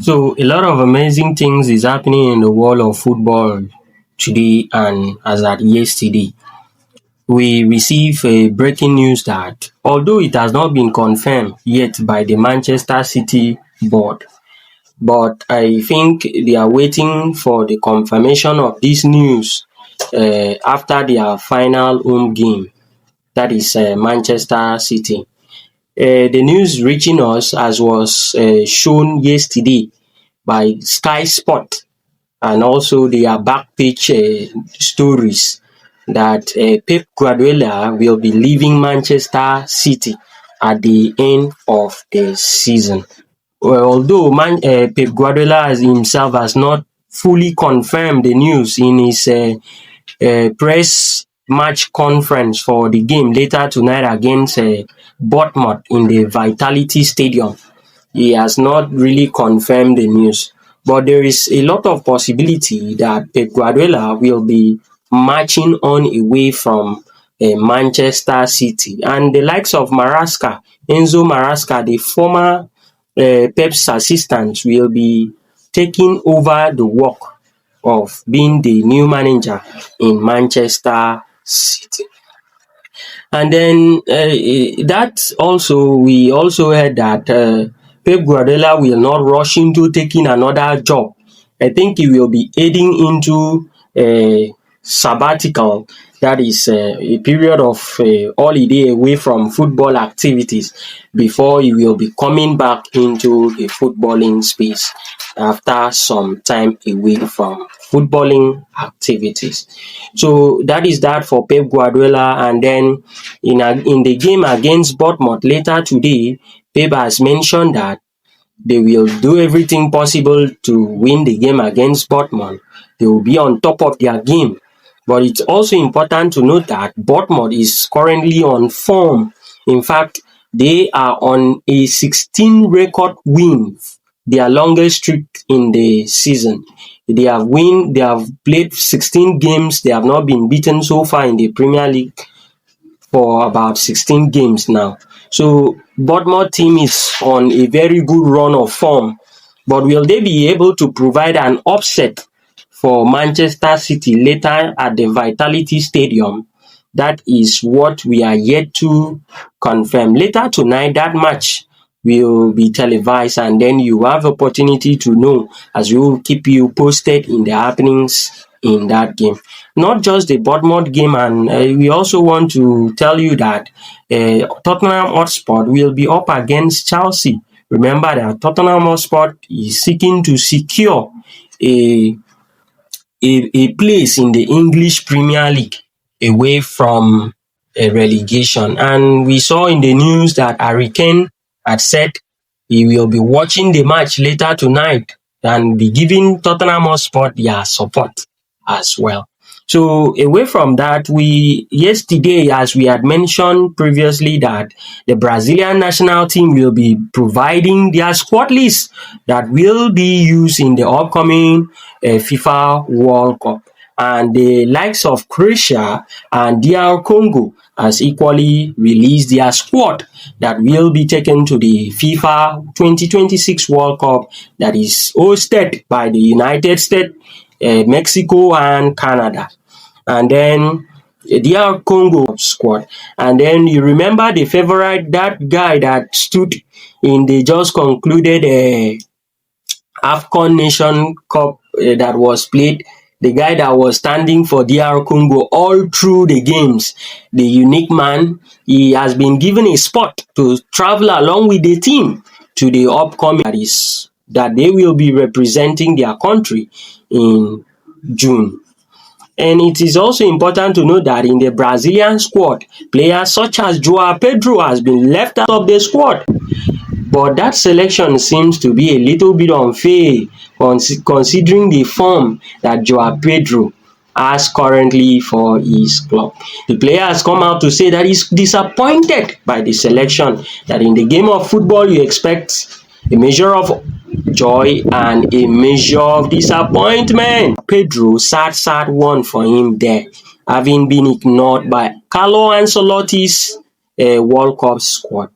So a lot of amazing things is happening in the world of football today and as at yesterday. We receive a breaking news that although it has not been confirmed yet by the Manchester City board, but I think they are waiting for the confirmation of this news after their final home game, that is Manchester City. The news reaching us as was shown yesterday by Sky Sport and also their back page stories that Pep Guardiola will be leaving Manchester City at the end of the season. Well, although Pep Guardiola himself has not fully confirmed the news in his press match conference for the game later tonight against Bournemouth in the Vitality Stadium, he has not really confirmed the news, but there is a lot of possibility that Pep Guardiola will be marching on away from Manchester City, and the likes of Enzo Maresca, the former Pep's assistant, will be taking over the work of being the new manager in Manchester City. And then that also, we also heard that Pep Guardiola will not rush into taking another job. I think he will be heading into a sabbatical, that is a period of holiday away from football activities before he will be coming back into the footballing space after some time away from footballing activities. So that is that for Pep Guardiola. And then in the game against Bournemouth later today, Pep has mentioned that they will do everything possible to win the game against Bournemouth. They will be on top of their game. But it's also important to note that Bournemouth is currently on form. In fact, they are on a 16 record win, their longest streak in the season. They have played 16 games. They have not been beaten so far in the Premier League for about 16 games now. So Bournemouth team is on a very good run of form. But will they be able to provide an upset for Manchester City later at the Vitality Stadium? That is what we are yet to confirm. Later tonight, that match will be televised, and then you have opportunity to know as we will keep you posted in the happenings in that game. Not just the Bournemouth game, and we also want to tell you that Tottenham Hotspur will be up against Chelsea. Remember that Tottenham Hotspur is seeking to secure a a place in the English Premier League away from a relegation. And we saw in the news that Harry Kane had said he will be watching the match later tonight and be giving Tottenham Hotspur their support as well. So away from that, yesterday, as we had mentioned previously, that the Brazilian national team will be providing their squad list that will be used in the upcoming FIFA World Cup. And the likes of Croatia and DR Congo has equally released their squad that will be taken to the FIFA 2026 World Cup that is hosted by the United States, Mexico, and Canada. And then the DR Congo squad. And then you remember the favorite, that guy that stood in the just concluded AFCON Nation Cup that was played, the guy that was standing for DR Congo all through the games, the unique man. He has been given a spot to travel along with the team to the upcoming that they will be representing their country in June. And it is also important to note that in the Brazilian squad, players such as Joao Pedro has been left out of the squad. But that selection seems to be a little bit unfair considering the form that Joao Pedro has currently for his club. The player has come out to say that he's disappointed by the selection, that in the game of football you expect a measure of joy and a measure of disappointment. Pedro, sad one for him there, having been ignored by Carlo Ancelotti's World Cup squad.